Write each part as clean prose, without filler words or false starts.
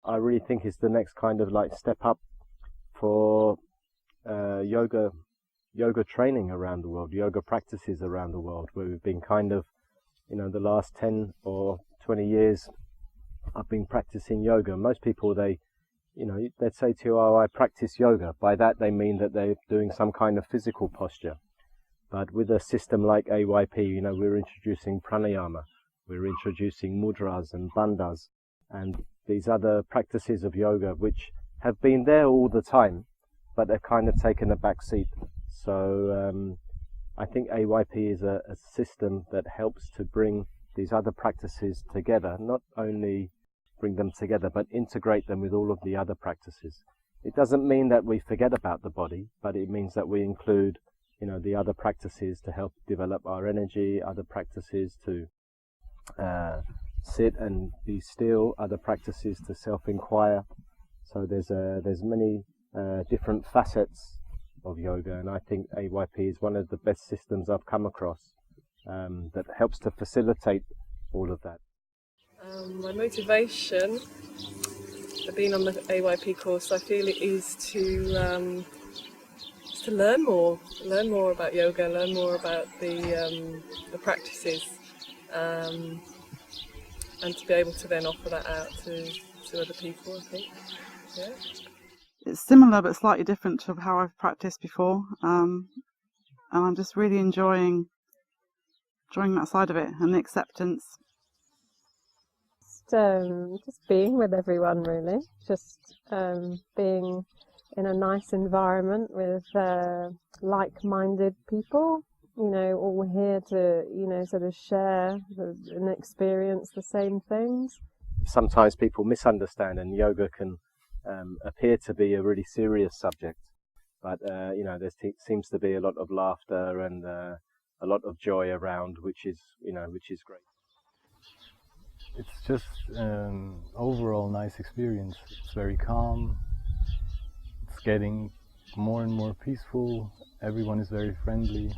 I really think is the next kind of like step up for yoga training around the world, yoga practices around the world, where we've been kind of, the last 10 or 20 years I've been practicing yoga. Most people, they'd say to you, oh, I practice yoga. By that they mean that they're doing some kind of physical posture. But with a system like AYP, we're introducing pranayama, we're introducing mudras and bandhas, and these other practices of yoga which have been there all the time, but they've kind of taken a back seat. So I think AYP is a system that helps to bring these other practices together, not only bring them together, but integrate them with all of the other practices. It doesn't mean that we forget about the body, but it means that we include, the other practices to help develop our energy, other practices to sit and be still, other practices to self-inquire. So there's many different facets of yoga, and I think AYP is one of the best systems I've come across that helps to facilitate all of that. My motivation for being on the AYP course, I feel it is to learn more about yoga, learn more about the practices, and to be able to then offer that out to other people, I think. Yeah. It's similar but slightly different to how I've practiced before, and I'm just really enjoying that side of it and the acceptance. Just being with everyone, really. Just being in a nice environment with like-minded people, all here to, sort of share and experience the same things. Sometimes people misunderstand, and yoga can appear to be a really serious subject, but there seems to be a lot of laughter and a lot of joy around, which is great. It's just an overall nice experience. It's very calm. It's getting more and more peaceful. Everyone is very friendly.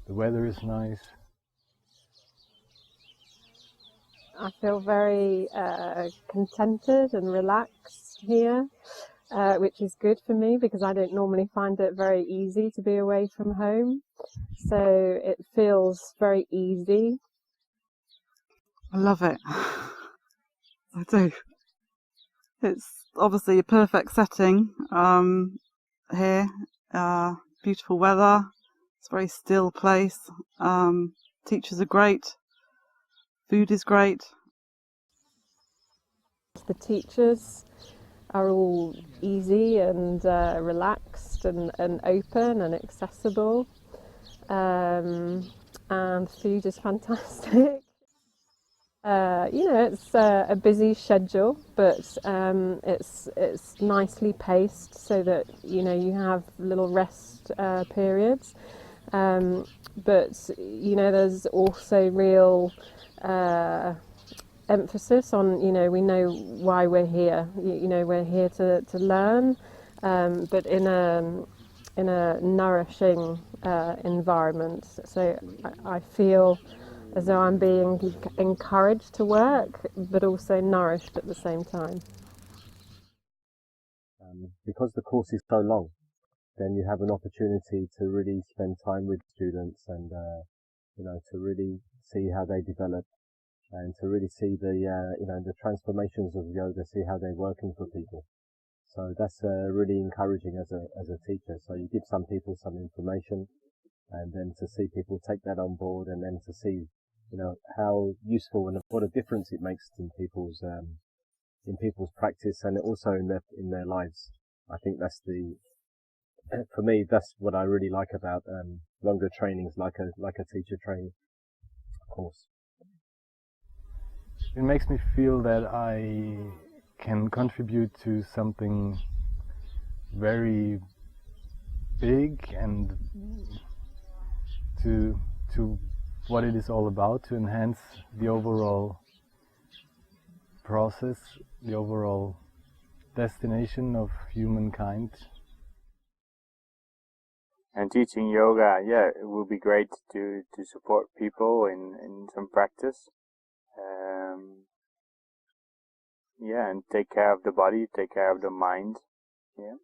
The weather is nice. I feel very contented and relaxed here, which is good for me because I don't normally find it very easy to be away from home. So it feels very easy. I love it. I do. It's obviously a perfect setting here. Beautiful weather. It's a very still place. Teachers are great. Food is great. The teachers are all easy and relaxed and open and accessible. And food is fantastic. It's a busy schedule, but it's nicely paced so that you have little rest periods. But there's also real emphasis on we know why we're here. We're here to learn, but in a nourishing environment. So I feel as though I'm being encouraged to work, but also nourished at the same time. Because the course is so long, then you have an opportunity to really spend time with students and, to really see how they develop and to really see the transformations of yoga, see how they're working for people. So that's really encouraging as a teacher. So you give some people some information, and then to see people take that on board, and then to see how useful and what a difference it makes in people's practice and also in their lives. I think for me, that's what I really like about longer trainings, like a teacher training course. It makes me feel that I can contribute to something very big and to what it is all about, to enhance the overall process, the overall destination of humankind. And teaching yoga, it would be great to support people in some practice. yeah, and take care of the body, take care of the mind. Yeah.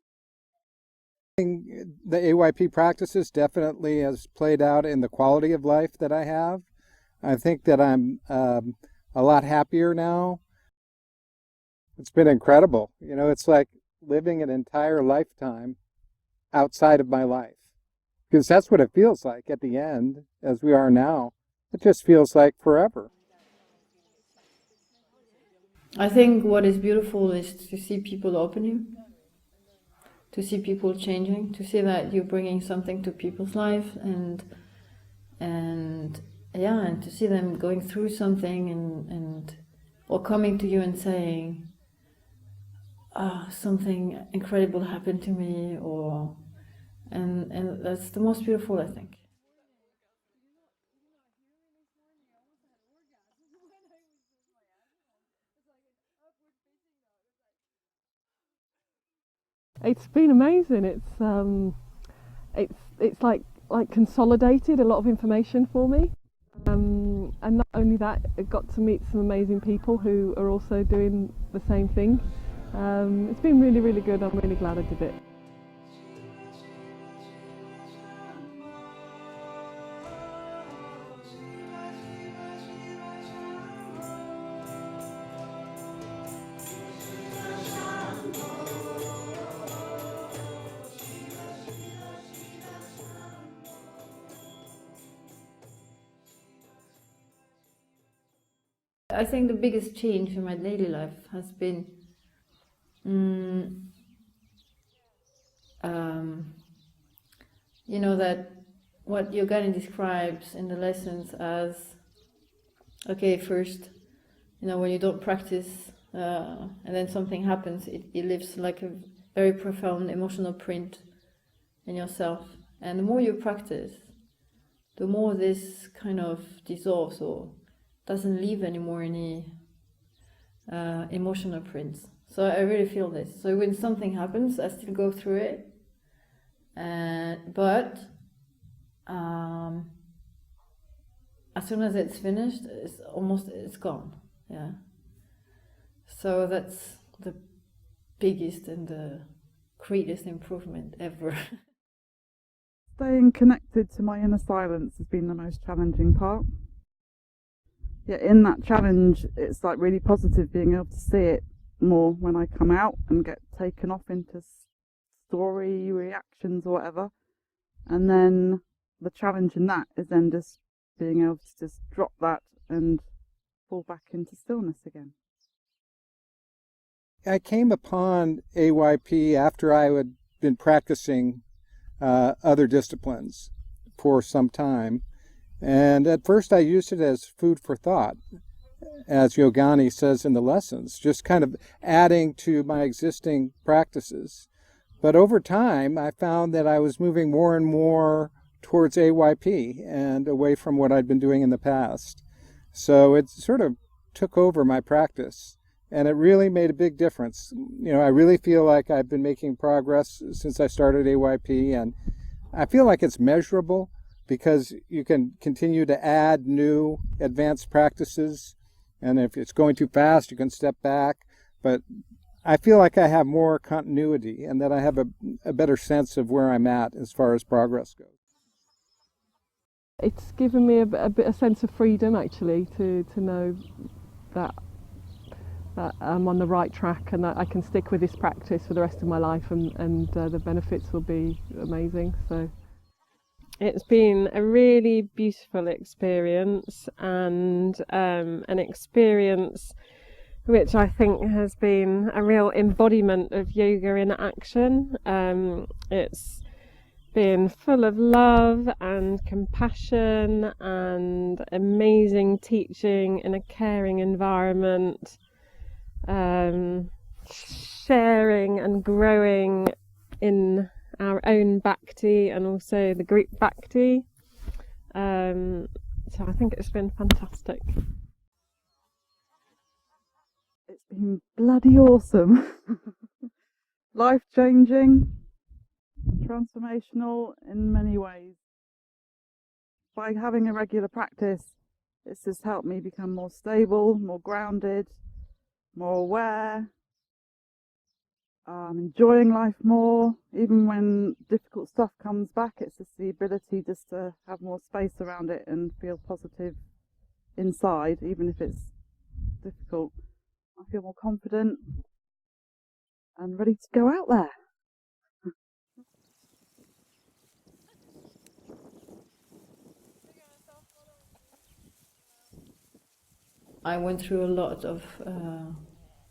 The AYP practices definitely has played out in the quality of life that I have. I think that I'm a lot happier now. It's been incredible. You know, it's like living an entire lifetime outside of my life. Because that's what it feels like at the end, as we are now. It just feels like forever. I think what is beautiful is to see people opening, to see people changing, to see that you're bringing something to people's life, and yeah, and to see them going through something and or coming to you and saying, something incredible happened to me, or and that's the most beautiful, I think. It's been amazing. It's like consolidated a lot of information for me, and not only that, I got to meet some amazing people who are also doing the same thing. It's been really, really good. I'm really glad I did it. I think the biggest change in my daily life has been you know, that what Yogani describes in the lessons as, okay, first, you know, when you don't practice and then something happens, it leaves like a very profound emotional print in yourself. And the more you practice, the more this kind of dissolves or doesn't leave anymore any emotional prints. So I really feel this. So when something happens, I still go through it, but as soon as it's finished, it's gone. Yeah. So that's the biggest and the greatest improvement ever. Staying connected to my inner silence has been the most challenging part. Yet in that challenge, it's like really positive being able to see it more when I come out and get taken off into story reactions or whatever. And then the challenge in that is then just being able to just drop that and fall back into stillness again. I came upon AYP after I had been practicing other disciplines for some time. And at first I used it as food for thought, as Yogani says in the lessons, just kind of adding to my existing practices. But over time, I found that I was moving more and more towards AYP and away from what I'd been doing in the past. So it sort of took over my practice, and it really made a big difference. You know, I really feel like I've been making progress since I started AYP, and I feel like it's measurable, because you can continue to add new advanced practices, and if it's going too fast, you can step back. But I feel like I have more continuity and that I have a better sense of where I'm at as far as progress goes. It's given me a sense of freedom, actually, to know that I'm on the right track and that I can stick with this practice for the rest of my life, and the benefits will be amazing. So it's been a really beautiful experience, and an experience which I think has been a real embodiment of yoga in action. It's been full of love and compassion and amazing teaching in a caring environment, sharing and growing in our own bhakti and also the group bhakti. So I think it's been fantastic. It's been bloody awesome. Life-changing, transformational in many ways. By having a regular practice, it's just helped me become more stable, more grounded, more aware. I'm enjoying life more. Even when difficult stuff comes back, it's just the ability just to have more space around it and feel positive inside, even if it's difficult. I feel more confident and ready to go out there. I went through a lot of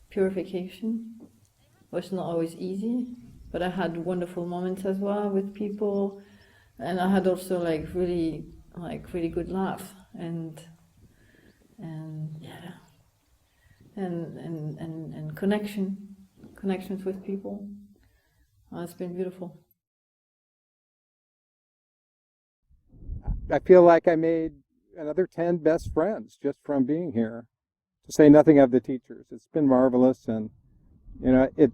purification. It was not always easy, but I had wonderful moments as well with people, and I had also really good laughs and connections with people. It's been beautiful. I feel like I made another 10 best friends just from being here, to say nothing of the teachers. It's been marvelous, and it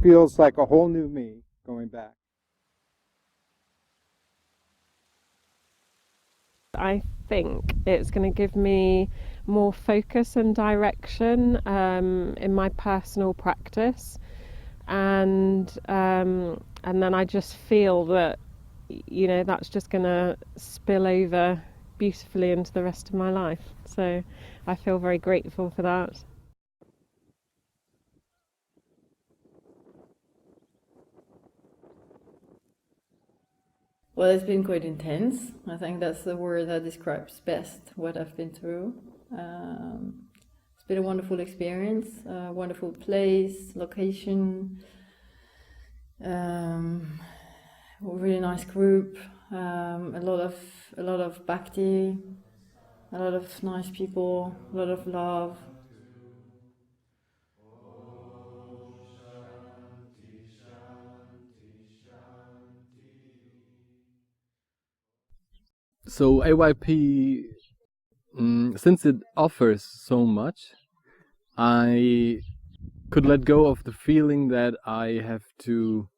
feels like a whole new me going back. I think it's going to give me more focus and direction in my personal practice, and then I just feel that that's just going to spill over beautifully into the rest of my life. So I feel very grateful for that. Well, it's been quite intense. I think that's the word that describes best what I've been through. It's been a wonderful experience, a wonderful place, location, a really nice group, a lot of bhakti, a lot of nice people, a lot of love. So AYP, since it offers so much, I could let go of the feeling that I have to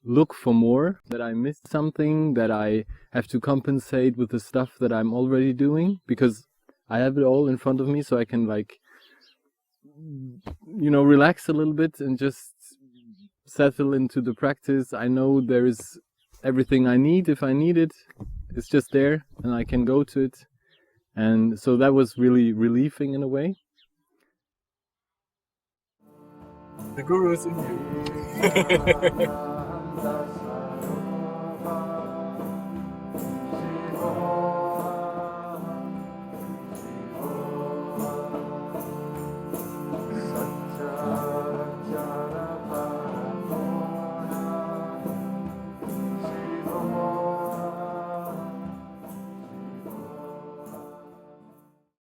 look for more, that I missed something, that I have to compensate with the stuff that I'm already doing, because I have it all in front of me, so I can relax a little bit and just settle into the practice. I know there is everything I need. If I need it, it's just there and I can go to it. And so that was really relieving in a way. The guru is in you.